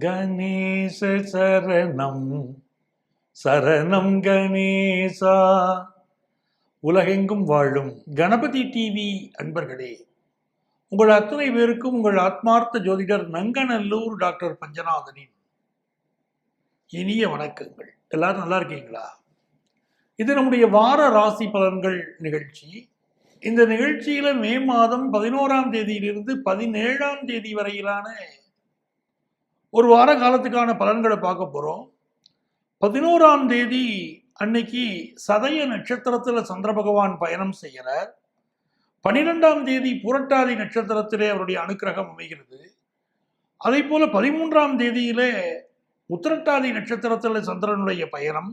கணேச சரணம் சரணம் கணேசா. உலகெங்கும் வாழும் கணபதி டிவி அன்பர்களே, உங்கள் அத்தனை பேருக்கும் உங்கள் ஆத்மார்த்த ஜோதிடர் நங்கநல்லூர் டாக்டர் பஞ்சநாதனின் இனிய வணக்கங்கள். எல்லாரும் நல்லா இருக்கீங்களா? இது நம்முடைய வார ராசி பலன்கள் நிகழ்ச்சி. இந்த நிகழ்ச்சியில மே மாதம் 11ஆம் தேதியிலிருந்து 17ஆம் தேதி வரையிலான ஒரு வார காலத்துக்கான பலன்களை பார்க்க போறோம். 11ஆம் தேதி அன்னைக்கு சதய நட்சத்திரத்துல சந்திர பகவான் பயணம் செய்கிறார். 12ஆம் தேதி புரட்டாதி நட்சத்திரத்திலே அவருடைய அனுக்கிரகம் அமைகிறது. அதே போல 13ஆம் தேதியிலே உத்திரட்டாதி நட்சத்திரத்தில் சந்திரனுடைய பயணம்.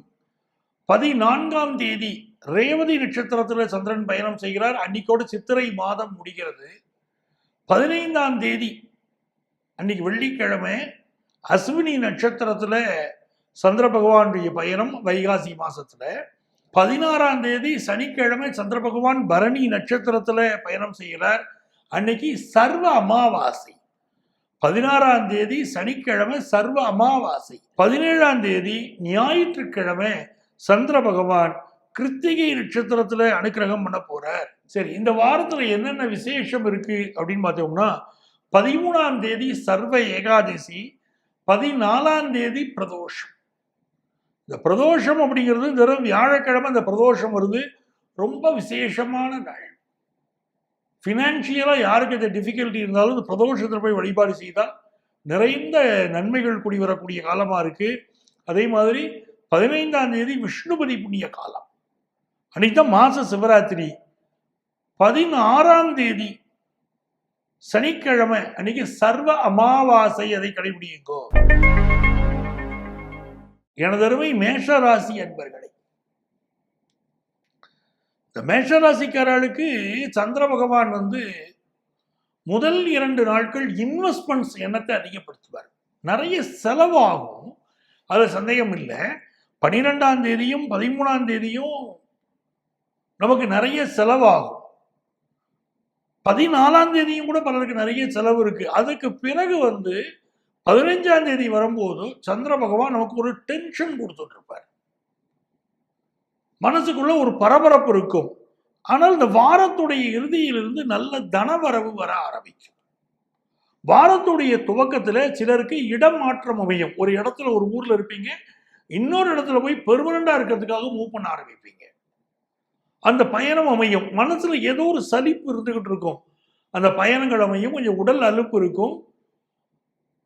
14ஆம் தேதி ரேவதி நட்சத்திரத்தில் சந்திரன் பயணம் செய்கிறார். அன்னைக்கோடு சித்திரை மாதம் முடிகிறது. 15ஆம் தேதி அன்னைக்கு வெள்ளிக்கிழமை அஸ்வினி நட்சத்திரத்துல சந்திர பகவானுடைய பயணம் வைகாசி மாசத்துல. 16ஆம் தேதி சனிக்கிழமை சந்திர பகவான் பரணி நட்சத்திரத்துல பயணம் செய்கிறார். அன்னைக்கு சர்வ அமாவாசை. 16ஆம் தேதி சனிக்கிழமை சர்வ அமாவாசை. 17ஆம் தேதி ஞாயிற்றுக்கிழமை சந்திர பகவான் கிருத்திகை நட்சத்திரத்துல அனுக்கிரகம் பண்ண போறார். சரி, இந்த வாரத்துல என்னென்ன விசேஷம் இருக்கு அப்படின்னு பார்த்தோம்னா, 13ஆம் தேதி சர்வ ஏகாதசி, 14ஆம் தேதி பிரதோஷம். இந்த பிரதோஷம் அப்படிங்கிறது வெறும் வியாழக்கிழமை இந்த பிரதோஷம் வருது. ரொம்ப விசேஷமான நாள். ஃபினான்ஷியலாக யாருக்கு இந்த டிஃபிகல்ட்டி இருந்தாலும் இந்த பிரதோஷத்தில் போய் வழிபாடு செய்தால் நிறைந்த நன்மைகள் கூடி வரக்கூடிய காலமாக இருக்கு. அதே மாதிரி 15ஆம் தேதி விஷ்ணுபதி புண்ணிய காலம், அன்னைக்கு தான் மாச சிவராத்திரி. 16ஆம் தேதி சனிக்கிழமை அன்னைக்கு சர்வ அமாவாசை, அதை கடைபிடிங்கோ. எனதருமை மேஷராசி அன்பர்களே, இந்த மேஷராசிக்காரர்களுக்கு சந்திர பகவான் முதல் 2 நாட்கள் இன்வெஸ்ட்மெண்ட்ஸ் எண்ணத்தை அதிகப்படுத்துவார். நிறைய செலவாகும், அது சந்தேகம் இல்லை. 12ஆம் தேதியும் 13ஆம் தேதியும் நமக்கு நிறைய செலவாகும். 14ஆம் தேதியும் கூட பலருக்கு நிறைய செலவு இருக்கு. அதுக்கு பிறகு 15ஆம் தேதி வரும்போது சந்திர பகவான் நமக்கு ஒரு டென்ஷன் கொடுத்துட்டு இருப்பார். மனசுக்குள்ள ஒரு பரபரப்பு இருக்கும். ஆனால் இந்த வாரத்துடைய இறுதியிலிருந்து நல்ல தனவரவு வர ஆரம்பிக்கும். வாரத்துடைய துவக்கத்துல சிலருக்கு இடம் மாற்றம் அமையும். ஒரு இடத்துல ஒரு ஊர்ல இருப்பீங்க, இன்னொரு இடத்துல போய் பெர்மனண்டா இருக்கிறதுக்காக மூவ் பண்ண ஆரம்பிப்பீங்க. அந்த பயணம் அமையும். மனசுல ஏதோ ஒரு சலிப்பு இருந்துகிட்டு இருக்கும். அந்த பயணங்கள் அமையும். கொஞ்சம் உடல் அலுப்பு இருக்கும்.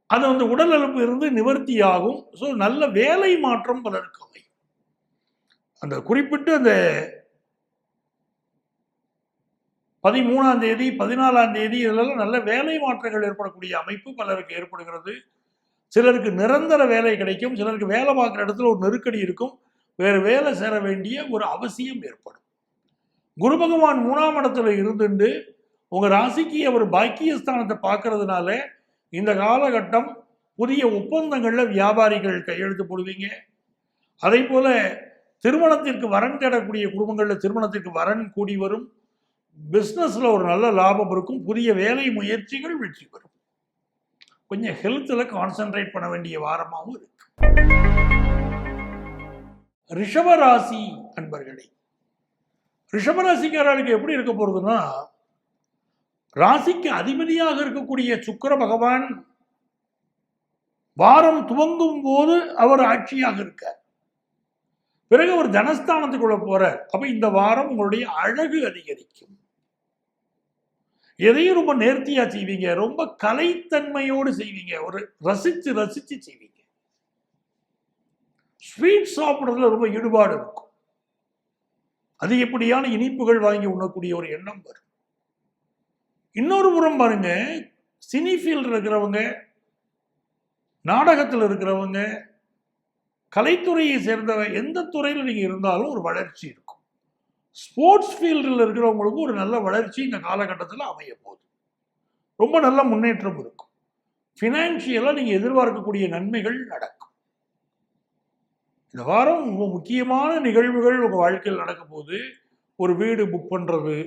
அது உடல் அலுப்பு இருந்து நிவர்த்தி ஆகும். ஸோ நல்ல வேலை மாற்றம் பலருக்கு அமையும். அந்த குறிப்பிட்டு அந்த 13ஆம் தேதி 14ஆம் தேதி இதெல்லாம் நல்ல வேலை மாற்றங்கள் ஏற்படக்கூடிய அமைப்பு பலருக்கு ஏற்படுகிறது. சிலருக்கு நிரந்தர வேலை கிடைக்கும். சிலருக்கு வேலை பார்க்குற இடத்துல ஒரு நெருக்கடி இருக்கும். வேறு வேலை சேர வேண்டிய ஒரு அவசியம் ஏற்படும். குரு பகவான் 3ஆம் இடத்துல இருந்துட்டு உங்க ராசிக்கு அவர் பாக்கியஸ்தானத்தை பார்க்கறதுனால இந்த காலகட்டம் புதிய ஒப்பந்தங்கள்ல வியாபாரிகள் கையெழுத்து போடுவீங்க. அதே போல திருமணத்திற்கு வரன் தேடக்கூடிய குடும்பங்கள்ல திருமணத்திற்கு வரன் கூடி வரும். பிஸ்னஸ்ல ஒரு நல்ல லாபம் இருக்கும். புதிய வேலை முயற்சிகள் வெற்றி பெறும். கொஞ்சம் ஹெல்த்ல கான்சென்ட்ரேட் பண்ண வேண்டிய வாரமாகவும் இருக்கு. ரிஷபராசி அன்பர்களே, ரிஷபராசிக்காரர்களுக்கு எப்படி இருக்க போறதுன்னா, ராசிக்கு அதிபதியாக இருக்கக்கூடிய சுக்கிர பகவான் வாரம் துவங்கும் போது அவர் ஆட்சியாக இருக்கார். பிறகு அவர் தனஸ்தானத்துக்குள்ள போறார். அப்ப இந்த வாரம் உங்களுடைய அழகு அதிகரிக்கும். எதையும் ரொம்ப நேர்த்தியா செய்வீங்க. ரொம்ப கலைத்தன்மையோடு செய்வீங்க. ஒரு ரசிச்சு ரசிச்சு செய்வீங்க. ஸ்வீட் சாப்பிடுறதுல ரொம்ப ஈடுபாடு இருக்கும். அதிகப்படியான இனிப்புகள் வாங்கி உண்ணக்கூடிய ஒரு எண்ணம் வரும். இன்னொரு புறம் பாருங்க, சினி ஃபீல்டில் இருக்கிறவங்க, நாடகத்தில் இருக்கிறவங்க, கலைத்துறையை சேர்ந்தவங்க, எந்த துறையில் நீங்கள் இருந்தாலும் ஒரு வளர்ச்சி இருக்கும். ஸ்போர்ட்ஸ் ஃபீல்டில் இருக்கிறவங்களுக்கும் ஒரு நல்ல வளர்ச்சி இந்த காலகட்டத்தில் அமைய போகுது. ரொம்ப நல்ல முன்னேற்றம் இருக்கும். ஃபினான்ஷியலாக நீங்கள் எதிர்பார்க்கக்கூடிய நன்மைகள் நடக்கும். இந்த வாரம் ரொம்ப முக்கியமான நிகழ்வுகள் உங்கள் வாழ்க்கையில் நடக்க போது. ஒரு வீடு புக் பண்ணுறது,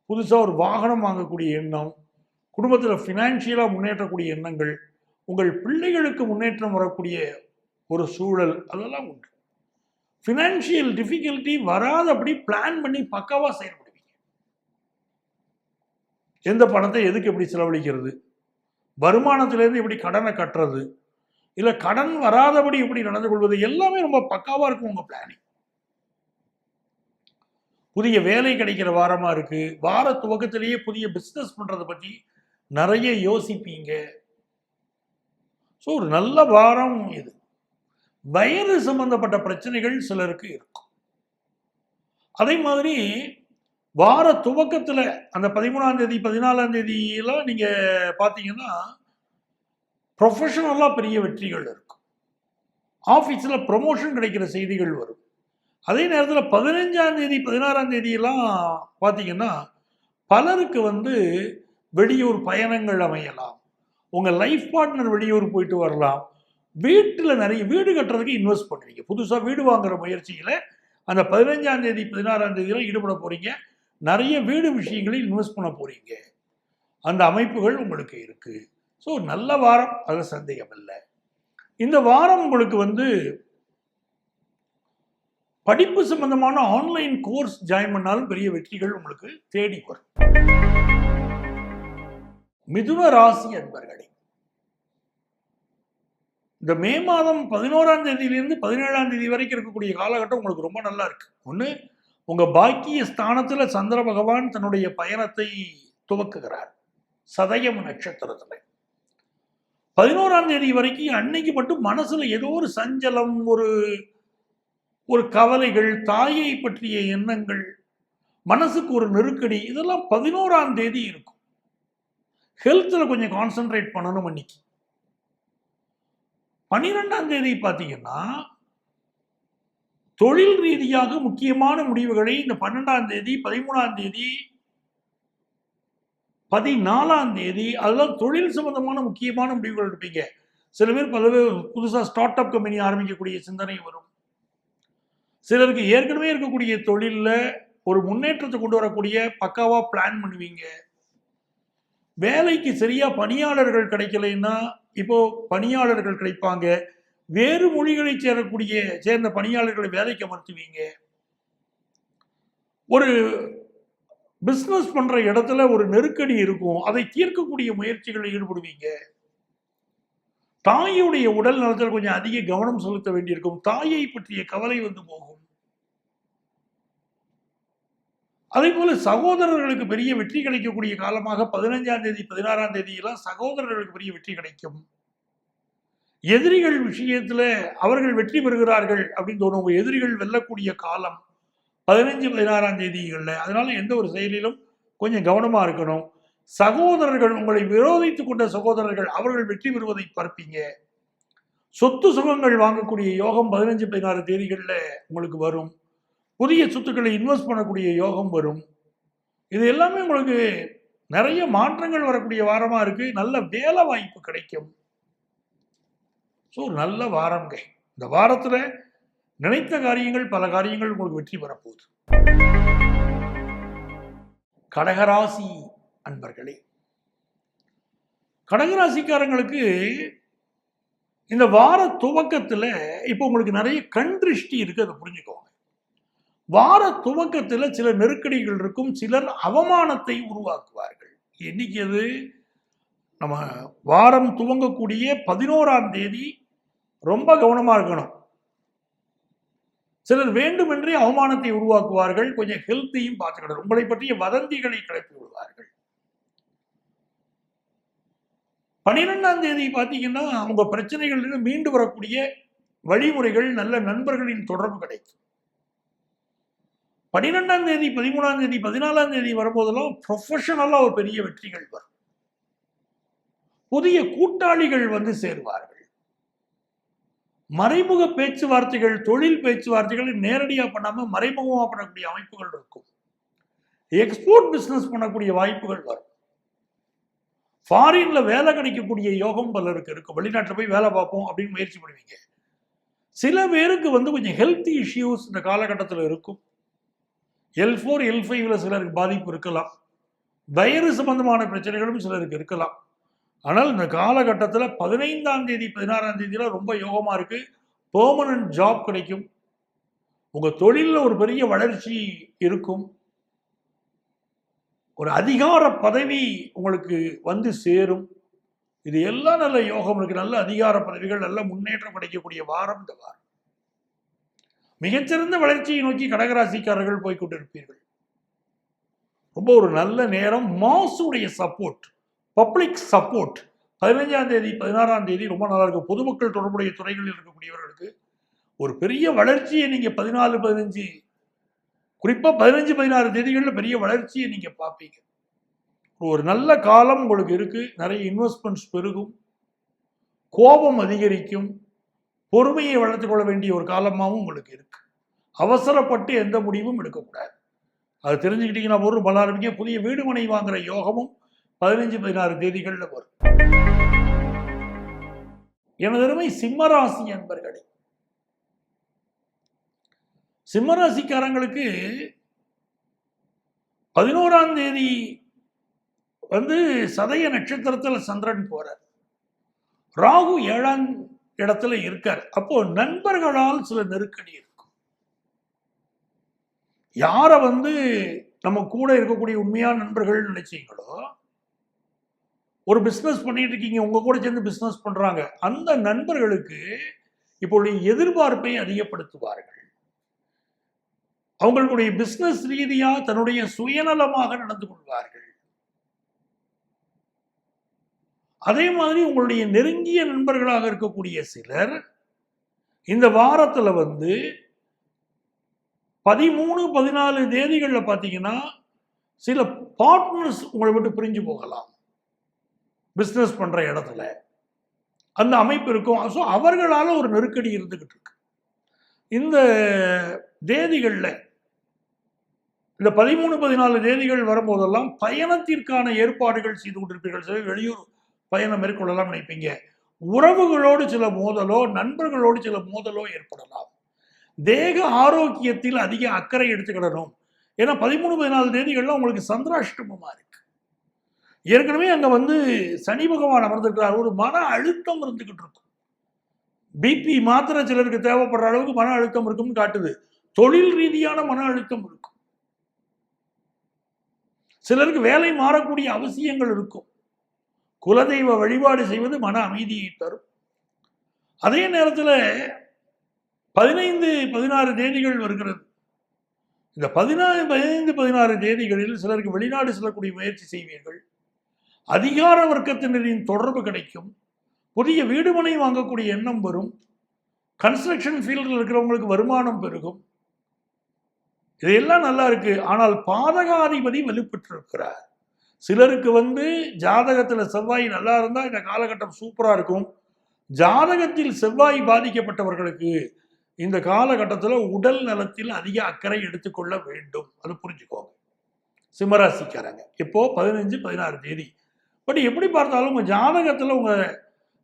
புதுசாக ஒரு வாகனம் வாங்கக்கூடிய எண்ணம், குடும்பத்தில் ஃபினான்ஷியலாக முன்னேற்றக்கூடிய எண்ணங்கள், உங்கள் பிள்ளைகளுக்கு முன்னேற்றம் வரக்கூடிய ஒரு சூழல் அதெல்லாம் உண்டு. ஃபினான்ஷியல் டிஃபிகல்ட்டி வராதபடி பிளான் பண்ணி பக்காவா செயல்படுவீங்க. எந்த பணத்தை எதுக்கு எப்படி செலவழிக்கிறது, வருமானத்திலேருந்து எப்படி கடனை கட்டுறது, இல்ல கடன் வராதபடி எப்படி நடந்து கொள்வது, எல்லாமே ரொம்ப பக்காவா இருக்கும் உங்க பிளானிங். புதிய வேலை கிடைக்கிற வாரமா இருக்கு. வார துவக்கத்திலேயே புதிய பிசினஸ் பண்றதை பத்தி நிறைய யோசிப்பீங்க. ஸோ ஒரு நல்ல வாரம் இது. வயது சம்பந்தப்பட்ட பிரச்சனைகள் சிலருக்கு இருக்கும். அதே மாதிரி வார துவக்கத்துல அந்த 13ஆம் தேதி 14ஆம் தேதியெல்லாம் நீங்க பாத்தீங்கன்னா ப்ரொஃபஷனலா பெரிய வெற்றிகள் இருக்கும். ஆபீஸ்ல ப்ரொமோஷன் கிடைக்கிற செய்திகள் வரும். அதே நேரத்தில் 15ஆம் தேதி 16ஆம் தேதியெல்லாம் பார்த்தீங்கன்னா பலருக்கு வெளியூர் பயணங்கள் அமையலாம். உங்கள் லைஃப் பார்ட்னர் வெளியூர் போயிட்டு வரலாம். வீட்டில் நிறைய வீடு கட்டுறதுக்கு இன்வெஸ்ட் பண்ணுவீங்க. புதுசாக வீடு வாங்குற முயற்சியில் அந்த 15ஆம் தேதி 16ஆம் தேதியெல்லாம் ஈடுபட போகிறீங்க. நிறைய வீடு விஷயங்களில் இன்வெஸ்ட் பண்ண போகிறீங்க. அந்த அமைப்புகள் உங்களுக்கு இருக்குது. ஸோ நல்ல வாரம், அதில் சந்தேகம் இல்லை. இந்த வாரம் உங்களுக்கு படிப்பு சம்பந்தமான ஆன்லைன் கோர்ஸ் ஜாயின் பண்ணாலும் பெரிய வெற்றிகள் உங்களுக்கு தேடி வரும். மிதுன ராசி அன்பர்களே, இந்த மே மாதம் 11ஆம் தேதியிலிருந்து 17ஆம் தேதி வரைக்கும் இருக்கக்கூடிய காலகட்டம் உங்களுக்கு ரொம்ப நல்லா இருக்கு. ஒன்று, உங்க பாக்கிய ஸ்தானத்துல சந்திர பகவான் தன்னுடைய பயணத்தை துவக்குகிறார் சதயம் நட்சத்திரத்துல. 11ஆம் தேதி வரைக்கும் அன்னைக்கு மட்டும் மனசுல ஏதோ ஒரு சஞ்சலம், ஒரு கவலைகள், தாயை பற்றிய எண்ணங்கள், மனசுக்கு ஒரு நெருக்கடி, இதெல்லாம் 11ஆம் தேதி இருக்கும். ஹெல்த்ல கொஞ்சம் கான்சென்ட்ரேட் பண்ணணும். அன்னைக்கு 12ஆம் தேதி பார்த்தீங்கன்னா தொழில் ரீதியாக முக்கியமான முடிவுகளை இந்த 12ஆம் தேதி 13ஆம் தேதி 14ஆம் தேதி அதெல்லாம் தொழில் சம்பந்தமான முக்கியமான முடிவுகள் எடுப்பீங்க. சில பேர் புதுசாக ஸ்டார்ட் அப் கம்பெனி ஆரம்பிக்கக்கூடிய சிந்தனை வரும். சிலருக்கு ஏற்கனவே இருக்கக்கூடிய தொழிலில் ஒரு முன்னேற்றத்தை கொண்டு வரக்கூடிய பக்காவா பிளான் பண்ணுவீங்க. வேலைக்கு சரியா பணியாளர்கள் கிடைக்கலைன்னா இப்போ பணியாளர்கள் கிடைப்பாங்க. வேறு மொழிகளை சேர்ந்த பணியாளர்களை வேலைக்கு அமர்த்துவீங்க. ஒரு பிசினஸ் பண்ற இடத்துல ஒரு நெருக்கடி இருக்கும், அதை தீர்க்கக்கூடிய முயற்சிகளில் ஈடுபடுவீங்க. தாயுடைய உடல் நலத்தில் கொஞ்சம் அதிக கவனம் செலுத்த வேண்டியிருக்கும். தாயை பற்றிய கவலை போகும். அதே போல சகோதரர்களுக்கு பெரிய வெற்றி கிடைக்கக்கூடிய காலமாக 15ஆம் தேதி 16ஆம் தேதியெல்லாம் சகோதரர்களுக்கு பெரிய வெற்றி கிடைக்கும். எதிரிகள் விஷயத்துல அவர்கள் வெற்றி பெறுகிறார்கள் அப்படின்னு தோணும். உங்க எதிரிகள் வெல்லக்கூடிய காலம் 15, 16ஆம் தேதிகளில். அதனால எந்த ஒரு செயலிலும் கொஞ்சம் கவனமா இருக்கணும். சகோதரர்கள், உங்களை விரோதித்துக் கொண்ட சகோதரர்கள், அவர்கள் வெற்றி பெறுவதை பார்ப்பீங்க. சொத்து சுகங்கள் வாங்கக்கூடிய யோகம் 15, 16 தேதிகளில் உங்களுக்கு வரும். புதிய சொத்துக்களை இன்வெஸ்ட் பண்ணக்கூடிய யோகம் வரும். இது எல்லாமே உங்களுக்கு நிறைய மாற்றங்கள் வரக்கூடிய வாரமா இருக்கு. நல்ல வேலை வாய்ப்பு கிடைக்கும். ஸோ நல்ல வாரங்க. இந்த வாரத்துல நினைத்த காரியங்கள், பல காரியங்கள் உங்களுக்கு வெற்றி பெறப்போகுது. கடகராசி அன்பர்களே, கடகராசிக்காரங்களுக்கு இந்த வார துவக்கத்துல இப்போ உங்களுக்கு நிறைய கண் திருஷ்டி இருக்கு, அதை புரிஞ்சுக்கோங்க. வார துவக்கத்துல சில நெருக்கடிகள் இருக்கும். சிலர் அவமானத்தை உருவாக்குவார்கள். என்னைக்கு அது? நம்ம வாரம் துவங்கக்கூடிய 11ஆம் தேதி ரொம்ப கவனமா இருக்கணும். சிலர் வேண்டுமென்றே அவமானத்தை உருவாக்குவார்கள். கொஞ்சம் ஹெல்த்தையும் பார்த்துக்கணும். உங்களை பற்றிய வதந்திகளை கிளப்பி விடுவார்கள். 12ஆம் தேதி பார்த்தீங்கன்னா உங்க பிரச்சனைகளிலிருந்து மீண்டு வரக்கூடிய வழிமுறைகள், நல்ல நண்பர்களின் தொடர்பு கிடைக்கும். 12ஆம் தேதி 13ஆம் தேதி 14ஆம் தேதி வரும்போதெல்லாம் ப்ரொஃபஷனலா ஒரு பெரிய வெற்றிகள் வரும். புதிய கூட்டாளிகள் சேருவார்கள். மறைமுக பேச்சுவார்த்தைகள், தொழில் பேச்சுவார்த்தைகள் நேரடியாக பண்ணாம மறைமுகமாக பண்ணக்கூடிய அமைப்புகள் இருக்கும். எக்ஸ்போர்ட் பிசினஸ் பண்ணக்கூடிய வாய்ப்புகள் வரும். ஃபாரின்ல வேலை கிடைக்கக்கூடிய யோகம் பலருக்கு இருக்கும். வெளிநாட்டில் போய் வேலை பார்ப்போம் அப்படின்னு முயற்சி பண்ணுவீங்க. சில பேருக்கு கொஞ்சம் ஹெல்த் இஷ்யூஸ் இந்த காலகட்டத்தில் இருக்கும். L4, L5ல சிலருக்கு பாதிப்பு இருக்கலாம். வயிறு சம்பந்தமான பிரச்சனைகளும் சிலருக்கு இருக்கலாம். ஆனால் இந்த காலகட்டத்தில் 15ஆம் தேதி 16ஆம் தேதியில ரொம்ப யோகமா இருக்கு. பெர்மனன்ட் ஜாப் கிடைக்கும். உங்க தொழிலில் ஒரு பெரிய வளர்ச்சி இருக்கும். ஒரு அதிகார பதவி உங்களுக்கு வந்து சேரும். இது எல்லாம் நல்ல யோகம் இருக்கு. நல்ல அதிகார பதவிகள், நல்ல முன்னேற்றம் கிடைக்கக்கூடிய வாரம் இந்த வாரம். மிகச்சிறந்த வளர்ச்சியை நோக்கி கடகராசிக்காரர்கள் போய்கொண்டிருப்பீர்கள். ரொம்ப ஒரு நல்ல நேரம். மாசுடைய சப்போர்ட், பப்ளிக் சப்போர்ட் 15ஆம் தேதி 16ஆம் தேதி ரொம்ப நல்லா இருக்கும். பொதுமக்கள் தொடர்புடைய துறைகளில் இருக்கக்கூடியவர்களுக்கு ஒரு பெரிய வளர்ச்சியை நீங்க 14, 15 குறிப்பா 15, 16 தேதிகளில் பெரிய வளர்ச்சியை நீங்க பார்ப்பீங்க. ஒரு நல்ல காலம் உங்களுக்கு இருக்கு. நிறைய இன்வெஸ்ட்மெண்ட்ஸ் பெருகும், கோபம் அதிகரிக்கும், பொறுமையை வளர்த்துக் கொள்ள வேண்டிய ஒரு காலமாகவும் உங்களுக்கு இருக்கு. அவசரப்பட்டு எந்த முடிவும் எடுக்கக்கூடாது. அது தெரிஞ்சுக்கிட்டீங்கன்னா ஒரு பல புதிய வீடு மனை வாங்குற யோகமும் 15, 16 தேதிகளில் வரும். எனது அருமை சிம்மராசி அன்பர்களே, சிம்மராசிக்காரங்களுக்கு 11ஆம் தேதி சதய நட்சத்திரத்தில் சந்திரன் போறார். ராகு 7ஆம் இடத்துல இருக்கார். அப்போ நண்பர்களால் சில நெருக்கடி இருக்கும். யார நம்ம கூட இருக்கக்கூடிய உண்மையான நண்பர்கள் நினைச்சீங்களோ, ஒரு பிசினஸ் பண்ணிட்டு இருக்கீங்க, உங்க கூட சேர்ந்து பிசினஸ் பண்றாங்க, அந்த நண்பர்களுக்கு இப்பொழுது எதிர்பார்ப்பை அதிகப்படுத்துவார்கள். அவங்களுடைய பிசினஸ் ரீதியா தன்னுடைய சுயநலமாக நடந்து கொள்வார்கள். அதே மாதிரி உங்களுடைய நெருங்கிய நண்பர்களாக இருக்கக்கூடிய சிலர் இந்த வாரத்தில் 13, 14 தேதிகளில் பார்த்தீங்கன்னா சில பார்ட்னர்ஸ் உங்களை விட்டு பிரிஞ்சு போகலாம். பிஸ்னஸ் பண்ற இடத்துல அந்த அமைப்பு இருக்கும். ஸோ அவர்களால் ஒரு நெருக்கடி இருந்துகிட்டு இருக்கு. இந்த தேதிகளில் இந்த 13, 14 தேதிகள் வரும்போதெல்லாம் பயணத்திற்கான ஏற்பாடுகள் செய்து கொண்டிருப்பீர்கள். சில வெளியூர் பயணம் மேற்கொள்ளலாம் நினைப்பீங்க. உறவுகளோடு சில மோதலோ, நண்பர்களோடு சில மோதலோ ஏற்படலாம். தேக ஆரோக்கியத்தில் அதிக அக்கறை எடுத்துக்கிடணும். ஏன்னா 13, 14 தேதிகள்லாம் உங்களுக்கு சந்திராஷ்டமமா இருக்கு. ஏற்கனவே அங்க சனி பகவான் அமர்ந்திருக்கிறார். ஒரு மன அழுத்தம் இருந்துகிட்டு இருக்கும். பிபி மாத்திரை சிலருக்கு தேவைப்படுற அளவுக்கு மன அழுத்தம் இருக்கும்னு காட்டுது. தொழில் ரீதியான மன அழுத்தம் இருக்கும். சிலருக்கு வேலை மாறக்கூடிய அவசியங்கள் இருக்கும். குலதெய்வ வழிபாடு செய்வது மன அமைதியை தரும். அதே நேரத்தில் 15, 16 தேதிகள் வருகிறது. இந்த 15, 16 தேதிகளில் சிலருக்கு வெளிநாடு செல்லக்கூடிய முயற்சி செய்வீர்கள். அதிகார வர்க்கத்தினரின் தொடர்பு கிடைக்கும். புதிய வீடுமனை வாங்கக்கூடிய எண்ணம் வரும். கன்ஸ்ட்ரக்ஷன் ஃபீல்டில் இருக்கிறவங்களுக்கு வருமானம் பெருகும். இதெல்லாம் நல்லா இருக்கு. ஆனால் பாதகாதிபதி வலுப்பெற்றிருக்கிறார். சிலருக்கு ஜாதகத்தில் செவ்வாய் நல்லா இருந்தால் இந்த காலகட்டம் சூப்பராக இருக்கும். ஜாதகத்தில் செவ்வாய் பாதிக்கப்பட்டவர்களுக்கு இந்த காலகட்டத்தில் உடல் நலத்தில் அதிக அக்கறை எடுத்துக்கொள்ள வேண்டும். அது புரிஞ்சுக்கோங்க சிம்மராசிக்காரங்க. இப்போ 15, 16 தேதி. பட் எப்படி பார்த்தாலும் உங்கள் ஜாதகத்தில் உங்கள்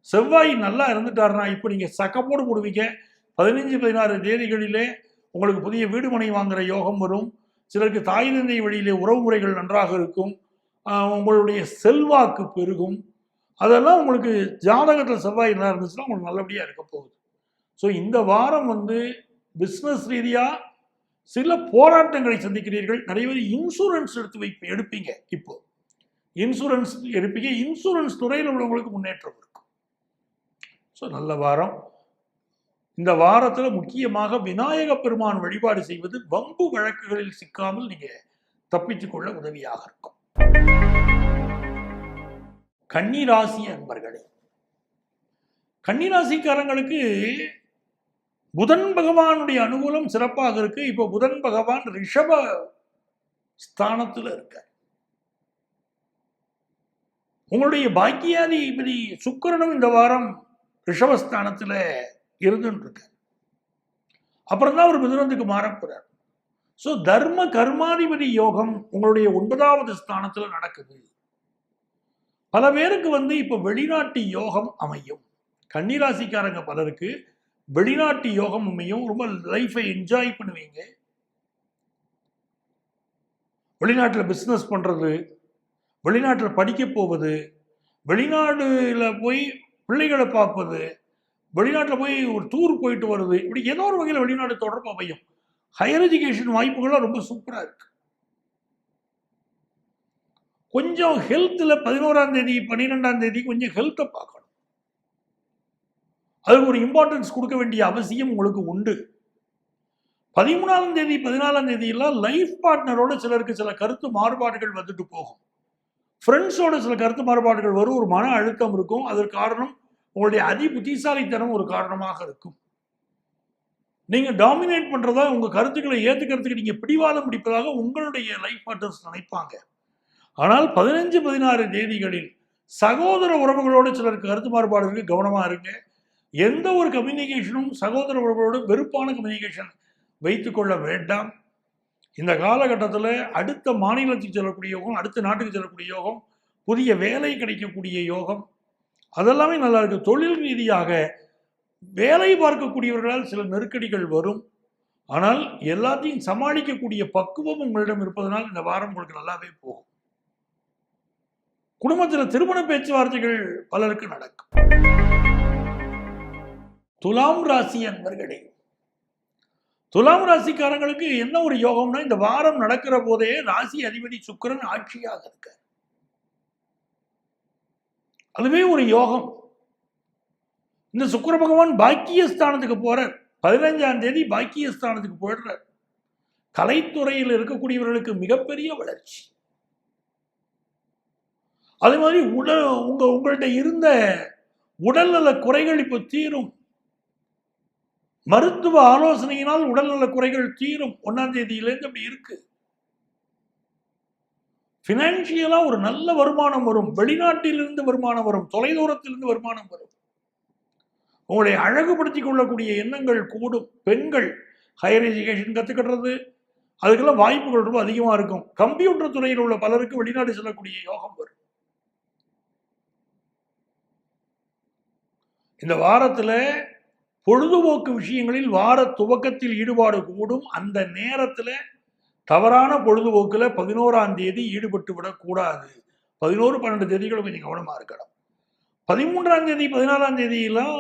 செவ்வாய் நல்லா இருந்துட்டாருன்னா இப்போ நீங்கள் சக்கப்போடு போடுவீங்க. 15, 16 தேதிகளிலே உங்களுக்கு புதிய வீடு மனை வாங்குற யோகம் வரும். சிலருக்கு தாய் தந்தை வழியிலே உறவு முறைகள் நன்றாக இருக்கும். உங்களுடைய செல்வாக்கு பெருகும். அதெல்லாம் உங்களுக்கு ஜாதகத்தில் செவ்வாய் நல்லா இருந்துச்சுன்னா உங்களுக்கு நல்லபடியாக இருக்க போகுது. ஸோ இந்த வாரம் பிஸ்னஸ் ரீதியாக சில போராட்டங்களை சந்திக்கிறீர்கள். நிறைய பேர் இன்சூரன்ஸ் எடுப்பீங்க. இப்போ இன்சூரன்ஸ் எடுப்பீங்க. இன்சூரன்ஸ் துறையில் உள்ளவங்களுக்கு முன்னேற்றம் இருக்கும். ஸோ நல்ல வாரம். இந்த வாரத்தில் முக்கியமாக விநாயக பெருமான் வழிபாடு செய்வது வம்பு வழக்குகளில் சிக்காமல் நீங்க தப்பித்துக் கொள்ள உதவியாக இருக்கும். கன்னிராசி அன்பர்களே, கன்னிராசிக்காரங்களுக்கு புதன் பகவானுடைய அனுகூலம் சிறப்பாக இருக்கு. இப்போ புதன் பகவான் ரிஷப ஸ்தானத்தில் இருக்க. உங்களுடைய பாக்கியாதிபதி சுக்கிரனும் இந்த வாரம் ரிஷபஸ்தானத்தில் இருந்துருக்கு. அப்புறம் தான் ஒரு மிதுனத்துக்கு மாறப்போறார். ஸோ தர்ம கர்மாதிபதி யோகம் உங்களுடைய 9வது ஸ்தானத்தில் நடக்குது. பல பேருக்கு இப்போ வெளிநாட்டு யோகம் அமையும். கன்னிராசிக்காரங்க பலருக்கு வெளிநாட்டு யோகம் அமையும். ரொம்ப லைஃபை என்ஜாய் பண்ணுவீங்க. வெளிநாட்டில் பிஸ்னஸ் பண்றது, வெளிநாட்டில் படிக்க போவது, வெளிநாடுல போய் பிள்ளைகளை பார்ப்பது, வெளிநாட்டில் போய் ஒரு டூர் போயிட்டு வருது, இப்படி ஏதோ ஒரு வகையில் வெளிநாடு தொடர்பு அமையும். ஹையர் எஜுகேஷன் வாய்ப்புகள்லாம் ரொம்ப சூப்பராக இருக்கு. கொஞ்சம் ஹெல்த்தில் 11ஆம் தேதி 12ஆம் தேதி கொஞ்சம் ஹெல்த்தை பார்க்கணும். அதுக்கு ஒரு இம்பார்ட்டன்ஸ் கொடுக்க வேண்டிய அவசியம் உங்களுக்கு உண்டு. 13ஆம் தேதி 14ஆம் தேதியெல்லாம் லைஃப் பார்ட்னரோட சிலருக்கு சில கருத்து மாறுபாடுகள் வந்துட்டு போகும். ஃப்ரெண்ட்ஸோட சில கருத்து மாறுபாடுகள் வரும், ஒரு மன அழுத்தம் இருக்கும். அதற்கு காரணம் உங்களுடைய அதி புத்திசாலித்தனம் ஒரு காரணமாக இருக்கும். நீங்க டாமினேட் பண்றதா, உங்க கருத்துக்களை ஏத்துக்கிறதுக்கு நீங்க பிடிவாதம் பிடிப்பதாக உங்களுடைய லைஃப் பார்ட்னர்ஸ் நினைப்பாங்க. ஆனால் 15, 16 தேதிகளில் சகோதர உறவுகளோடு சிலருக்கு கருத்து மாறுபாடு இருக்கு, கவனமா இருங்க. எந்த ஒரு கம்யூனிகேஷனும் சகோதர உறவுகளோடு வெறுப்பான கம்யூனிகேஷன் வைத்துக்கொள்ள வேண்டாம். இந்த காலகட்டத்தில் அடுத்த மாநிலத்துக்கு செல்லக்கூடிய யோகம், அடுத்த நாட்டுக்கு செல்லக்கூடிய யோகம், புதிய வேலை கிடைக்கக்கூடிய யோகம், அதெல்லாமே நல்லா இருக்கு. தொழில் ரீதியாக வேலை பார்க்கக்கூடியவர்களால் சில நெருக்கடிகள் வரும். ஆனால் எல்லாத்தையும் சமாளிக்கக்கூடிய பக்குவம் உங்களிடம் இருப்பதனால் இந்த வாரம் உங்களுக்கு நல்லாவே போகும். குடும்பத்தில் திருமண பேச்சுவார்த்தைகள் பலருக்கு நடக்கும். துலாம் ராசி அன்பர்களே, துலாம் ராசிக்காரங்களுக்கு என்ன ஒரு யோகம்னா, இந்த வாரம் நடக்கிற போதே ராசி அதிபதி சுக்கிரன் ஆட்சியாக இருக்க, அதுவே ஒரு யோகம். இந்த சுக்கிர பகவான் பாக்கியஸ்தானத்துக்கு போறார். 15ஆம் தேதி பாக்கியஸ்தானத்துக்கு போயிடுறார். கலைத்துறையில் இருக்கக்கூடியவர்களுக்கு மிகப்பெரிய வளர்ச்சி. அதே மாதிரி உங்கள்கிட்ட இருந்த உடல்நல குறைகள் இப்போ தீரும். மருத்துவ ஆலோசனையினால் உடல்நல குறைகள் தீரும். 1ஆம் தேதியிலேருந்து அப்படி இருக்கு. பினான்சியலா ஒரு நல்ல வருமானம் வரும். வெளிநாட்டிலிருந்து வருமானம் வரும், தொலைதூரத்திலிருந்து வருமானம் வரும். உங்களை அழகுபடுத்திக் கொள்ளக்கூடிய எண்ணங்கள் கூடும். பெண்கள் ஹையர் எஜுகேஷன் கத்துக்கிறது, அதுக்கெல்லாம் வாய்ப்புகள் ரொம்ப அதிகமா இருக்கும். கம்ப்யூட்டர் துறையில் உள்ள பலருக்கு வெளிநாடு செல்லக்கூடிய யோகம் வரும். இந்த வாரத்தில் பொழுதுபோக்கு விஷயங்களில் வார துவக்கத்தில் ஈடுபாடு கூடும். அந்த நேரத்தில் தவறான பொழுதுபோக்கில் 11ஆம் தேதி ஈடுபட்டு விடக்கூடாது. 11, 12 தேதிகளும் கொஞ்சம் கவனமாக இருக்கணும். 13ஆம் தேதி 14ஆம் தேதியெல்லாம்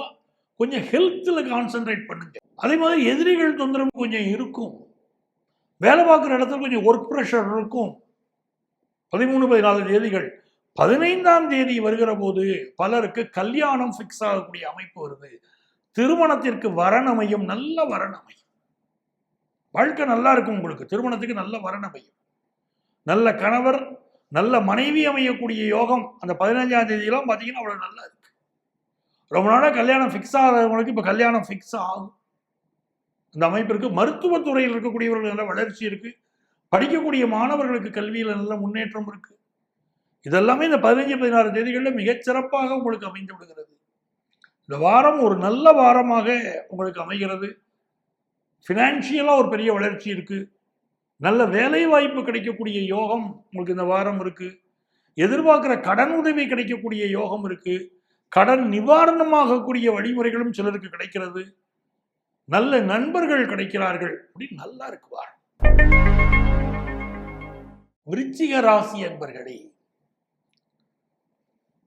கொஞ்சம் ஹெல்த்தில் கான்சென்ட்ரேட் பண்ணுங்க. அதே மாதிரி எதிரிகள் தொந்தரவு கொஞ்சம் இருக்கும். வேலை பார்க்குற இடத்துல கொஞ்சம் ஒர்க் ப்ரெஷர் இருக்கும். 13, 14 தேதிகள். 15ஆம் தேதி வருகிற போது பலருக்கு கல்யாணம் ஃபிக்ஸ் ஆகக்கூடிய அமைப்பு வருது. திருமணத்திற்கு வரன் அமையும், நல்ல வரன் அமையும். வாழ்க்கை நல்லா இருக்கும் உங்களுக்கு. திருமணத்துக்கு நல்ல வரன் அமையும். நல்ல கணவர், நல்ல மனைவி அமையக்கூடிய யோகம் அந்த 15ஆம் தேதியெல்லாம் பார்த்தீங்கன்னா அவ்வளோ நல்லா இருக்கு. ரொம்ப நாளாக கல்யாணம் ஃபிக்ஸ் ஆகிறவங்களுக்கு இப்போ கல்யாணம் ஃபிக்ஸ் ஆகும். இந்த அமைப்பு இருக்கு. மருத்துவத்துறையில் இருக்கக்கூடியவர்கள் நல்ல வளர்ச்சி இருக்கு. படிக்கக்கூடிய மாணவர்களுக்கு கல்வியில் நல்ல முன்னேற்றம் இருக்கு. இதெல்லாமே இந்த 15, 16 தேதிகளில் மிகச்சிறப்பாக உங்களுக்கு அமைந்து விடுகிறது. இந்த வாரம் ஒரு நல்ல வாரமாக உங்களுக்கு அமைகிறது. ஃபினான்ஷியலாக ஒரு பெரிய வளர்ச்சி இருக்கு. நல்ல வேலை வாய்ப்பு கிடைக்கக்கூடிய யோகம் உங்களுக்கு இந்த வாரம் இருக்கு. எதிர்பார்க்கிற கடன் உதவி கிடைக்கக்கூடிய யோகம் இருக்கு. கடன் நிவாரணமாகக்கூடிய வழிமுறைகளும் சிலருக்கு கிடைக்கிறது. நல்ல நண்பர்கள் கிடைக்கிறார்கள். அப்படி நல்லா இருக்கு வாரம். விருச்சிக ராசி அன்பர்களே,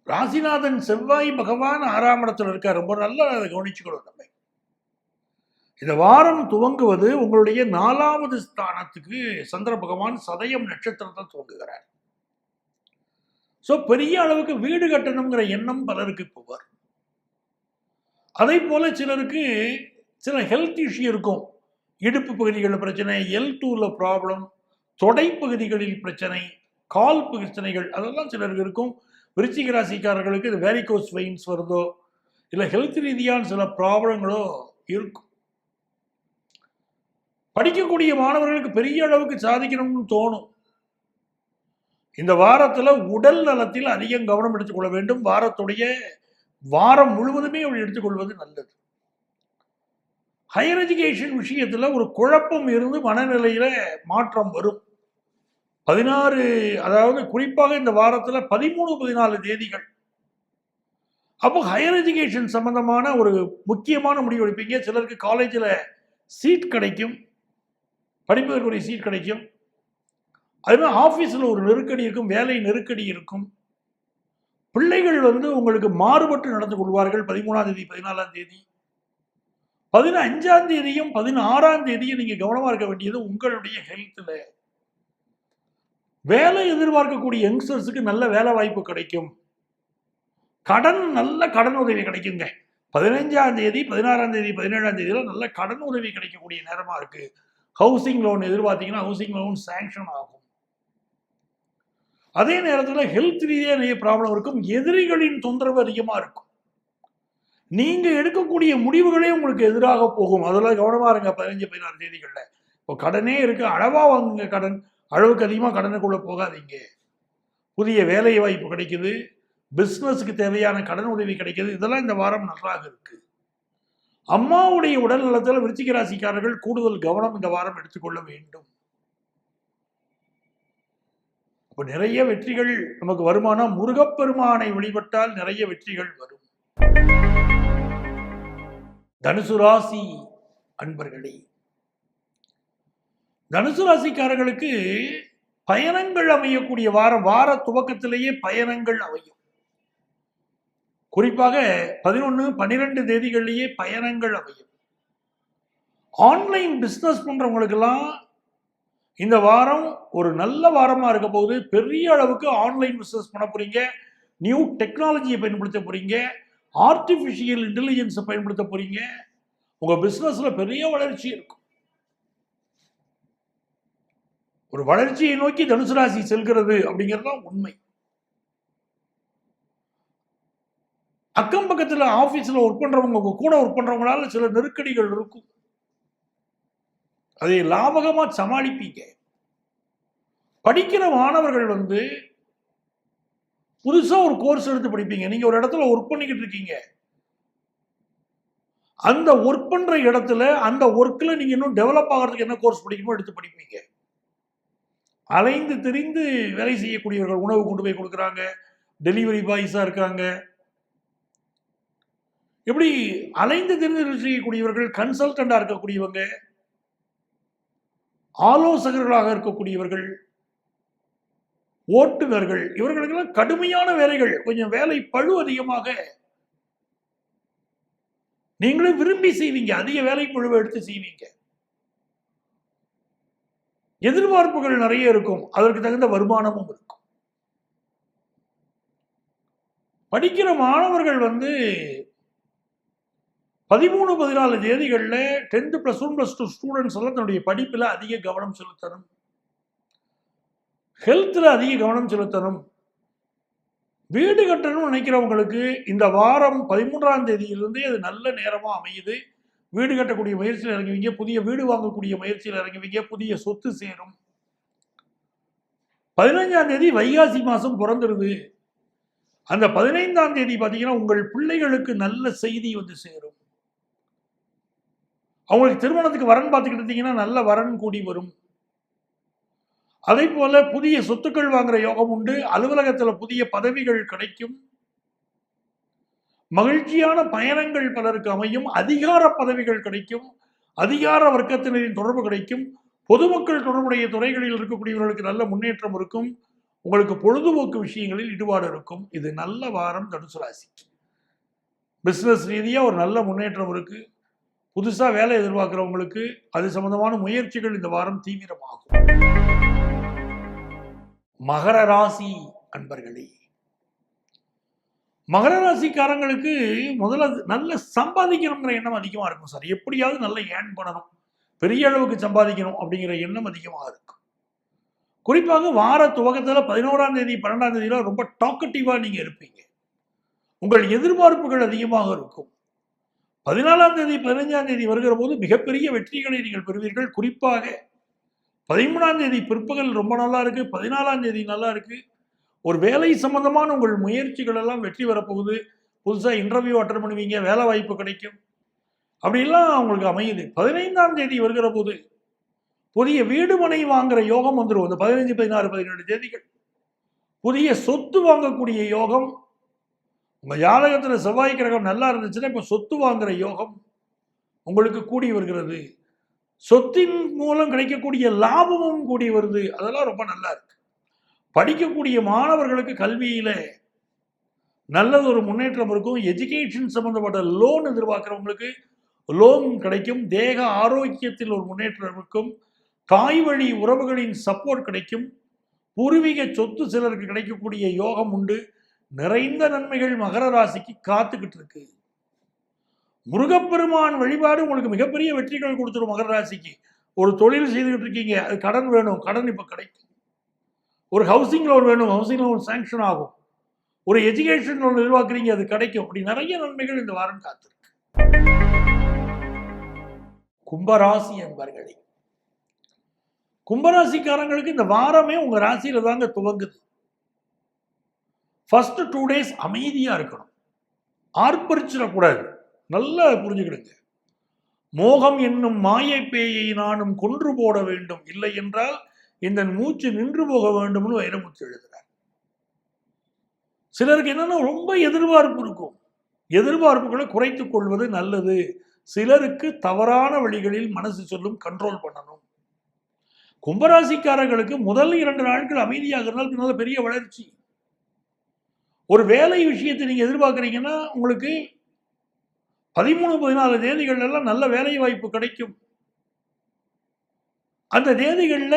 ராசிநாதன் செவ்வாய் பகவான் 6ஆம் இடத்துல இருக்கார். ரொம்ப நல்லா கவனிச்சுக்கணும். நம்ம இந்த வாரம் துவங்குவது உங்களுடைய 4வது ஸ்தானத்துக்கு சந்திர பகவான் சதயம் நட்சத்திரத்தை துவங்குகிறார். ஸோ பெரிய அளவுக்கு வீடு கட்டணுங்கிற எண்ணம் பலருக்கு இப்போ வரும். அதே போல சிலருக்கு சில ஹெல்த் இஷ்யூ இருக்கும். இடுப்பு பகுதிகளில் பிரச்சனை, L2ல ப்ராப்ளம், தொடை பகுதிகளில் பிரச்சனை, கால் பிரச்சனைகள், அதெல்லாம் சிலருக்கு இருக்கும். விருச்சிக ராசிக்காரர்களுக்கு இது வேரிகோஸ் வெயின்ஸ் வருதோ இல்லை ஹெல்த் ரீதியான சில ப்ராப்ளங்களோ இருக்கும். படிக்கக்கூடிய மாணவர்களுக்கு பெரிய அளவுக்கு சாதிக்கணும்னு தோணும். இந்த வாரத்தில் உடல் நலத்தில் அதிகம் கவனம் எடுத்துக்கொள்ள வேண்டும். வாரம் முழுவதுமே அப்படி எடுத்துக்கொள்வது நல்லது. ஹையர் எஜுகேஷன் விஷயத்தில் ஒரு குழப்பம் இருந்து மனநிலையில மாற்றம் வரும். 16, அதாவது குறிப்பாக இந்த வாரத்தில் 13, 14 தேதிகள். அப்போ ஹையர் எஜுகேஷன் சம்பந்தமான ஒரு முக்கியமான முடிவு எடுப்பீங்க. சிலருக்கு காலேஜில் சீட் கிடைக்கும், படிப்பதற்குரிய சீட் கிடைக்கும். அதுமாதிரி ஆஃபீஸில் ஒரு நெருக்கடி இருக்கும், வேலை நெருக்கடி இருக்கும். பிள்ளைகள் உங்களுக்கு மாறுபட்டு நடந்து கொள்வார்கள். 13ஆம் தேதி 14ஆம் தேதி 15ஆம் தேதியும் 16ஆம் தேதியும் நீங்க கவனமா இருக்க வேண்டியது உங்களுடைய ஹெல்த்ல. வேலை எதிர்பார்க்கக்கூடிய யங்ஸ்டர்ஸுக்கு நல்ல வேலை வாய்ப்பு கிடைக்கும். நல்ல கடன் உதவி கிடைக்குங்க. 15ஆம் தேதி 16ஆம் தேதி 17ஆம் தேதியில நல்ல கடன் உதவி கிடைக்கக்கூடிய நேரமா இருக்கு. ஹவுசிங் லோன் எதிர்பார்த்தீங்கன்னா ஹவுசிங் லோன் சாங்ஷன் ஆகும். அதே நேரத்தில் ஹெல்த் ரீதியாக நிறைய ப்ராப்ளம் இருக்கும். எதிரிகளின் தொந்தரவு அதிகமா இருக்கும். நீங்க எடுக்கக்கூடிய முடிவுகளே உங்களுக்கு எதிராக போகும். அதெல்லாம் கவனமா இருங்க. 15 16 தேதிகள்ல இப்போ கடனே இருக்கு, அளவா வாங்குங்க. கடன் அளவுக்கு அதிகமாக கடனுக்குள்ள போகாதீங்க. புதிய வேலை வாய்ப்பு கிடைக்குது, பிசினஸ்க்கு தேவையான கடன் உதவி கிடைக்குது. இதெல்லாம் இந்த வாரம் நன்றாக இருக்கு. அம்மாவுடைய உடல் நலத்தில் விருச்சிக ராசிக்காரர்கள் கூடுதல் கவனம் இந்த வாரம் எடுத்துக்கொள்ள வேண்டும். இப்போ நிறைய வெற்றிகள் நமக்கு வருமானா முருகப்பெருமானை வழிபட்டால் நிறைய வெற்றிகள் வரும். தனுசு ராசி அன்பர்களே, தனுசு ராசிக்காரர்களுக்கு பயணங்கள் அமையக்கூடிய வாரம். வார துவக்கத்திலேயே பயணங்கள் அமையும். குறிப்பாக 11 12 தேதிகளிலேயே பயணங்கள் அமையும். ஆன்லைன் பிசினஸ் பண்றவங்களுக்கெல்லாம் இந்த வாரம் ஒரு நல்ல வாரமா இருக்க போகுது. பெரிய அளவுக்கு ஆன்லைன் பிசினஸ் பண்ண போறீங்க. நியூ டெக்னாலஜியை பயன்படுத்த போறீங்க. ஆர்டிபிஷியல் இன்டெலிஜென்ஸை பயன்படுத்த போறீங்க. உங்க பிசினஸ்ல பெரிய வளர்ச்சி இருக்கும். ஒரு வளர்ச்சியை நோக்கி தனுசு ராசி செல்கிறது அப்படிங்கிறது உண்மை. அக்கம் பக்கத்துல ஆபீஸ்ல ஒர்க் பண்றவங்க கூட ஒர்க் பண்றவங்களால சில நெருக்கடிகள் இருக்கும். அதை லாபகமா சமாளிப்பீங்க. படிக்கிற மாணவர்கள் புதுசா ஒரு கோர்ஸ் எடுத்து படிப்பீங்க. நீங்க ஒரு இடத்துல ஒர்க் பண்ணிக்கிட்டு இருக்கீங்க. அந்த ஒர்க் பண்ற இடத்துல அந்த ஒர்க்ல நீங்க இன்னும் டெவலப் ஆகிறதுக்கு என்ன கோர்ஸ் படிக்கணுமோ எடுத்து படிப்பீங்க. அலைந்து திரிந்து வேலை செய்யக்கூடியவர்கள், உணவு கொண்டு போய் கொடுக்குறாங்க, டெலிவரி பாய்ஸா இருக்காங்க, இப்படி அலைந்து திரிந்து செய்யக்கூடியவர்கள், கன்சல்டண்டா இருக்கக்கூடியவங்க, ஆலோசகர்களாக இருக்கக்கூடியவர்கள், ஓட்டுநர்கள், இவர்களுக்கெல்லாம் கடுமையான வேலைகள். கொஞ்சம் வேலை பழு அதிகமாக நீங்களும் விரும்பி செய்வீங்க. அதிக வேலை பழுவை எடுத்து செய்வீங்க. எதிர்பார்ப்புகள் நிறைய இருக்கும். அதற்கு தகுந்த வருமானமும் இருக்கும். படிக்கிற மாணவர்கள் 13 14 தேதிகளில் 10th +1 +2 ஸ்டூடெண்ட்ஸ் எல்லாம் தன்னுடைய படிப்பில் அதிக கவனம் செலுத்தணும். ஹெல்த்ல அதிக கவனம் செலுத்தணும். வீடு கட்டணும்னு நினைக்கிறவங்களுக்கு இந்த வாரம் 13ஆம் தேதியிலிருந்தே அது நல்ல நேரமா அமையுது. வீடு கட்டக்கூடிய முயற்சியில் இறங்குவீங்க. புதிய வீடு வாங்கக்கூடிய முயற்சியில் இறங்குவீங்க. புதிய சொத்து சேரும். 15ஆம் தேதி வைகாசி மாசம் பிறந்துருது. அந்த 15ஆம் தேதி பார்த்தீங்கன்னா உங்கள் பிள்ளைகளுக்கு நல்ல செய்தி சேரும். அவங்களுக்கு திருமணத்துக்கு வரன் பார்த்துக்கிட்டு இருந்தீங்கன்னா நல்ல வரன் கூடி வரும். அதே போல புதிய சொத்துக்கள் வாங்குற யோகம் உண்டு. அலுவலகத்தில் புதிய பதவிகள் கிடைக்கும். மகிழ்ச்சியான பயணங்கள் பலருக்கு அமையும். அதிகார பதவிகள் கிடைக்கும். அதிகார வர்க்கத்தினரின் தொடர்பு கிடைக்கும். பொதுமக்கள் தொடர்புடைய துறைகளில் இருக்கக்கூடியவர்களுக்கு நல்ல முன்னேற்றம் இருக்கும். உங்களுக்கு பொழுதுபோக்கு விஷயங்களில் ஈடுபாடு இருக்கும். இது நல்ல வாரம் தனுசு ராசிக்கு. பிசினஸ் ரீதியாக ஒரு நல்ல முன்னேற்றம் இருக்கு. புதுசா வேலை எதிர்பார்க்கிறவங்களுக்கு அது சம்பந்தமான முயற்சிகள் இந்த வாரம் தீவிரமாகும். மகர ராசி அன்பர்களே, மகர ராசிக்காரங்களுக்கு முதல்ல நல்ல சம்பாதிக்கணுங்கிற எண்ணம் அதிகமா இருக்கும் சார். எப்படியாவது நல்ல ஏர்ன் பண்ணணும், பெரிய அளவுக்கு சம்பாதிக்கணும் அப்படிங்கிற எண்ணம் அதிகமாக இருக்கும். குறிப்பாக வார துவக்கத்தில் 11ஆம் தேதி 12ஆம் தேதியில ரொம்ப டாக்கட்டிவா நீங்க இருப்பீங்க. உங்கள் எதிர்பார்ப்புகள் அதிகமாக இருக்கும். 14ஆம் தேதி 15ஆம் தேதி வருகிற போது மிகப்பெரிய வெற்றிகளை நீங்கள் பெறுவீர்கள். குறிப்பாக 13ஆம் தேதி பிற்பகல் ரொம்ப நல்லா இருக்கு. 14ஆம் தேதி நல்லா இருக்கு. ஒரு வேலை சம்பந்தமான உங்கள் முயற்சிகள் எல்லாம் வெற்றி வரப்போகுது. புதுசாக இன்டர்வியூ அட்டன் பண்ணுவீங்க, வேலை வாய்ப்பு கிடைக்கும். அப்படிலாம் உங்களுக்கு அமையுது. 15ஆம் தேதி வருகிற போது புதிய வீடு மனை வாங்குற யோகம் வந்துடும். இந்த 15 16 17 தேதிகள் புதிய சொத்து வாங்கக்கூடிய யோகம். உங்க ஜாதகத்தில் செவ்வாய் கிரகம் நல்லா இருந்துச்சுன்னா இப்ப சொத்து வாங்குற யோகம் உங்களுக்கு கூடி வருகிறது. சொத்தின் மூலம் கிடைக்கக்கூடிய லாபமும் கூடி வருது. அதெல்லாம் ரொம்ப நல்லா இருக்கு. படிக்கக்கூடிய மாணவர்களுக்கு கல்வியில நல்லது ஒரு முன்னேற்றம் இருக்கும். எஜுகேஷன் சம்பந்தப்பட்ட லோன் எதிர்பார்க்கிறவங்களுக்கு லோன் கிடைக்கும். தேக ஆரோக்கியத்தில் ஒரு முன்னேற்றம் இருக்கும். தாய் வழி உறவுகளின் சப்போர்ட் கிடைக்கும். பூர்வீக சொத்து சிலருக்கு கிடைக்கக்கூடிய யோகம் உண்டு. நிறைந்த நன்மைகள் மகர ராசிக்கு காத்துக்கிட்டு இருக்கு. முருகப்பெருமான் வழிபாடு உங்களுக்கு மிகப்பெரிய வெற்றிகள் கொடுத்துரும். மகர ராசிக்கு ஒரு தொழில் செய்துகிட்டு இருக்கீங்க, அது கடன் வேணும், கடன் இப்ப கிடைக்கும். ஒரு ஹவுசிங் லோன் வேணும், ஹவுசிங் லோன் சாங்ஷன் ஆகும். ஒரு எஜுகேஷன் லோன் எதிர்பார்க்குறீங்க, அது கிடைக்கும். அப்படி நிறைய நன்மைகள் இந்த வாரம் காத்திருக்கு. கும்பராசி என்பர்களே, கும்பராசிக்காரங்களுக்கு இந்த வாரமே உங்க ராசியில தாங்க துவங்குது. ஃபர்ஸ்ட் 2 days அமைதியா இருக்கணும், ஆர்ப்பரிச்சிடக்கூடாது. நல்லா புரிஞ்சுக்கிடுங்க. மோகம் என்னும் மாயை பேயை நானும் கொன்று போட வேண்டும், இல்லை என்றால் இந்த மூச்சு நின்று போக வேண்டும்னு வைரமுத்து எழுதுறார். சிலருக்கு என்னன்னா ரொம்ப எதிர்பார்ப்பு இருக்கும். எதிர்பார்ப்புகளை குறைத்துக் கொள்வது நல்லது. சிலருக்கு தவறான வழிகளில் மனசு சொல்லும், கண்ட்ரோல் பண்ணணும். கும்பராசிக்காரர்களுக்கு முதல் 2 நாட்கள் அமைதியாக இருந்தால் பின்னால் பெரிய வளர்ச்சி. ஒரு வேலை விஷயத்தை நீங்க எதிர்பார்க்குறீங்கன்னா உங்களுக்கு 13, 14 தேதிகள் எல்லாம் நல்ல வேலை வாய்ப்பு கிடைக்கும். அந்த தேதிகள்ல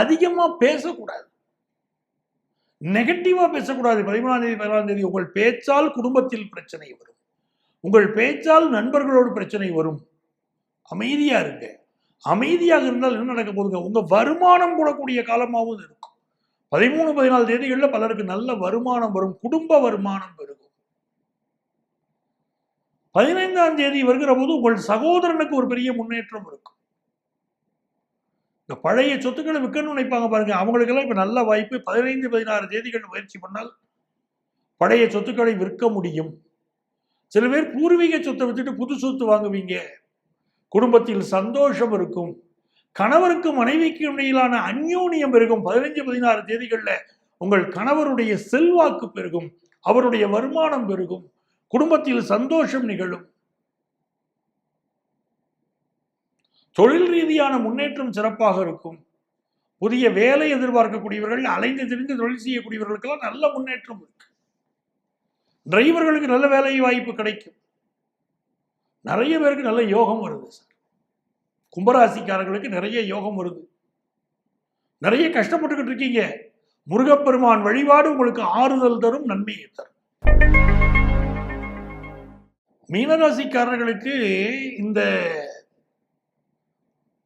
அதிகமா பேசக்கூடாது, நெகட்டிவா பேசக்கூடாது. 13ஆம் தேதி 14ஆம் தேதி உங்கள் பேச்சால் குடும்பத்தில் பிரச்சனை வரும், உங்கள் பேச்சால் நண்பர்களோடு பிரச்சனை வரும். அமைதியா இருங்க. அமைதியாக இருந்தால் என்ன நடக்க போகுதுங்க, உங்க வருமானம் கூடக்கூடிய காலமாகவும் இருக்கும். 13, 14 தேதிகளில் பலருக்கு நல்ல வருமானம் வரும், குடும்ப வருமானம் பெருகும். 15ஆம் தேதி வருகிற போது உங்கள் சகோதரனுக்கு ஒரு பெரிய முன்னேற்றம் இருக்கும். இந்த பழைய சொத்துக்களை விற்கணும்னு நினைப்பாங்க பாருங்க, அவங்களுக்கெல்லாம் இப்ப நல்ல வாய்ப்பு. 15, 16 தேதிகள் முயற்சி பண்ணால் பழைய சொத்துக்களை விற்க முடியும். சில பேர் பூர்வீக சொத்தை வித்துட்டு புது சொத்து வாங்குவீங்க. குடும்பத்தில் சந்தோஷம் இருக்கும். கணவருக்கு மனைவிக்கு இடையிலான அந்யோன்யம் பெருகும். 15, 16 தேதிகள்ல உங்கள் கணவருடைய செல்வாக்கு பெருகும், அவருடைய வருமானம் பெருகும், குடும்பத்தில் சந்தோஷம் நிகழும். தொழில் ரீதியான முன்னேற்றம் சிறப்பாக இருக்கும். புதிய வேலை எதிர்பார்க்கக்கூடியவர்கள், அலைந்து திரிந்து தொழில் செய்யக்கூடியவர்களுக்கெல்லாம் நல்ல முன்னேற்றம் இருக்கு. டிரைவர்களுக்கு நல்ல வேலை வாய்ப்பு கிடைக்கும். நிறைய பேருக்கு நல்ல யோகம் வருது சார். கும்பராசிக்காரர்களுக்கு நிறைய யோகம் வருது. நிறைய கஷ்டப்பட்டுக்கிட்டு இருக்கீங்க, முருகப்பெருமான் வழிபாடு உங்களுக்கு ஆறுதல் தரும், நன்மையை தரும். மீனராசிக்காரர்களுக்கு இந்த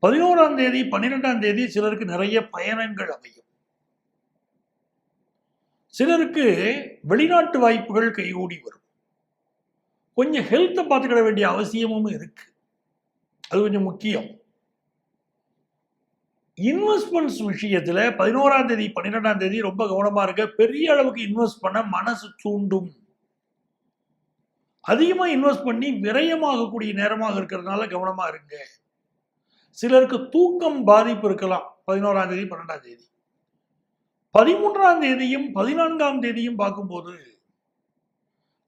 11ஆம் தேதி 12ஆம் தேதி சிலருக்கு நிறைய பயணங்கள் அமையும். சிலருக்கு வெளிநாட்டு வாய்ப்புகள் கைகூடி வரும். கொஞ்சம் ஹெல்த்தை பார்த்துக்கிட வேண்டிய அவசியமும் இருக்கு, அது கொஞ்சம் முக்கியம். இன்வெஸ்ட்மெண்ட்ஸ் விஷயத்துல 11ஆம் தேதி 12ஆம் தேதி ரொம்ப கவனமா இருக்க. பெரிய அளவுக்கு இன்வெஸ்ட் பண்ண மனசு தூண்டும். அதிகமா இன்வெஸ்ட் பண்ணி விரயமாகக்கூடிய நேரமாக இருக்கிறதுனால கவனமா இருங்க. சிலருக்கு தூக்கம் பாதிப்பு இருக்கலாம் 11ஆம் தேதி 12ஆம் தேதி. 13ஆம் தேதியும் 14ஆம் தேதியும் பார்க்கும்போது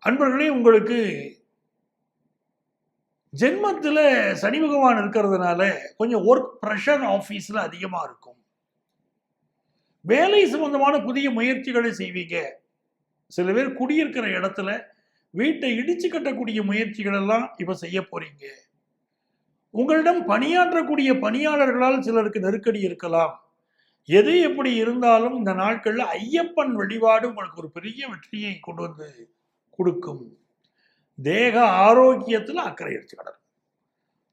அன்பர்களே, உங்களுக்கு ஜென்மத்தில் சனி பகவான் இருக்கிறதுனால கொஞ்சம் ஒர்க் ப்ரெஷர் ஆஃபீஸில் அதிகமாக இருக்கும். வேலை சம்பந்தமான புதிய முயற்சிகளை செய்வீங்க. சில பேர் குடியிருக்கிற இடத்துல வீட்டை இடிச்சு கட்டக்கூடிய முயற்சிகள் எல்லாம் இப்போ செய்ய போறீங்க. உங்களிடம் பணியாற்றக்கூடிய பணியாளர்களால் சிலருக்கு நெருக்கடி இருக்கலாம். எது எப்படி இருந்தாலும் இந்த நாட்களில் ஐயப்பன் வழிபாடு உங்களுக்கு ஒரு பெரிய வெற்றியை கொண்டு வந்து கொடுக்கும். தேக ஆரோக்கியத்தில் அக்கறை எடுத்துக்கிடணும்.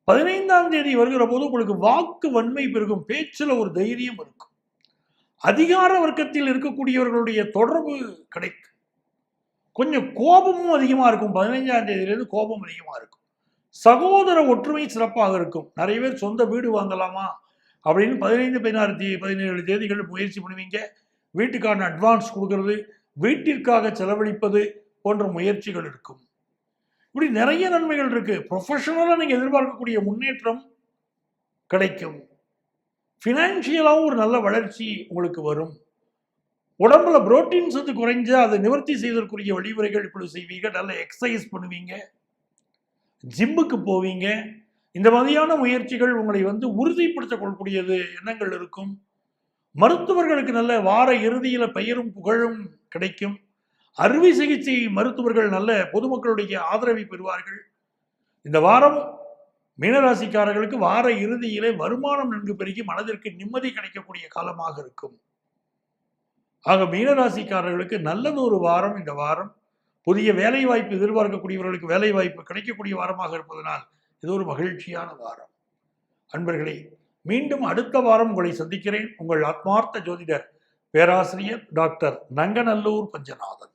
15ஆம் தேதி வருகிற போது உங்களுக்கு வாக்கு வன்மை பெருகும், பேச்சில் ஒரு தைரியம் இருக்கும். அதிகார வர்க்கத்தில் இருக்கக்கூடியவர்களுடைய தொடர்பு கிடைக்கும். கொஞ்சம் கோபமும் அதிகமாக இருக்கும். 15ஆம் தேதியிலிருந்து கோபம் அதிகமாக இருக்கும். சகோதர ஒற்றுமை சிறப்பாக இருக்கும். நிறைய பேர் சொந்த வீடு வாங்கலாமா அப்படின்னு 15, 16, 17 தேதிகள் முயற்சி பண்ணுவீங்க. வீட்டுக்கான அட்வான்ஸ் கொடுக்கறது, வீட்டிற்காக செலவழிப்பது போன்ற முயற்சிகள் இருக்கும். இப்படி நிறைய நன்மைகள் இருக்கு. ப்ரொஃபஷனலாக நீங்கள் எதிர்பார்க்கக்கூடிய முன்னேற்றம் கிடைக்கும். ஃபினான்ஷியலாகவும் ஒரு நல்ல வளர்ச்சி உங்களுக்கு வரும். உடம்புல புரோட்டீன் சத்து குறைஞ்சா அதை நிவர்த்தி செய்வதற்குரிய வழிமுறைகள் இப்படி செய்வீங்க. நல்ல எக்ஸசைஸ் பண்ணுவீங்க, ஜிம்முக்கு போவீங்க. இந்த மாதிரியான முயற்சிகள் உங்களை உறுதிப்படுத்திக் கொள்ளக்கூடியது எண்ணங்கள் இருக்கும். மருத்துவர்களுக்கு நல்ல வார இறுதியில் பெயரும் புகழும் கிடைக்கும். அறுவை சிகிச்சை மருத்துவர்கள் நல்ல பொதுமக்களுடைய ஆதரவை பெறுவார்கள். இந்த வாரம் மீனராசிக்காரர்களுக்கு வார இறுதியிலே வருமானம் நன்கு பெருகி மனதிற்கு நிம்மதி கிடைக்கக்கூடிய காலமாக இருக்கும். ஆக மீனராசிக்காரர்களுக்கு நல்லது ஒரு வாரம். இந்த வாரம் புதிய வேலை வாய்ப்பு எதிர்பார்க்கக்கூடியவர்களுக்கு வேலை வாய்ப்பு கிடைக்கக்கூடிய வாரமாக இருப்பதனால் இது ஒரு மகிழ்ச்சியான வாரம். அன்பர்களே, மீண்டும் அடுத்த வாரம் உங்களை சந்திக்கிறேன். உங்கள் ஆத்மார்த்த ஜோதிடர் பேராசிரியர் டாக்டர் நங்கநல்லூர் பஞ்சநாதன்.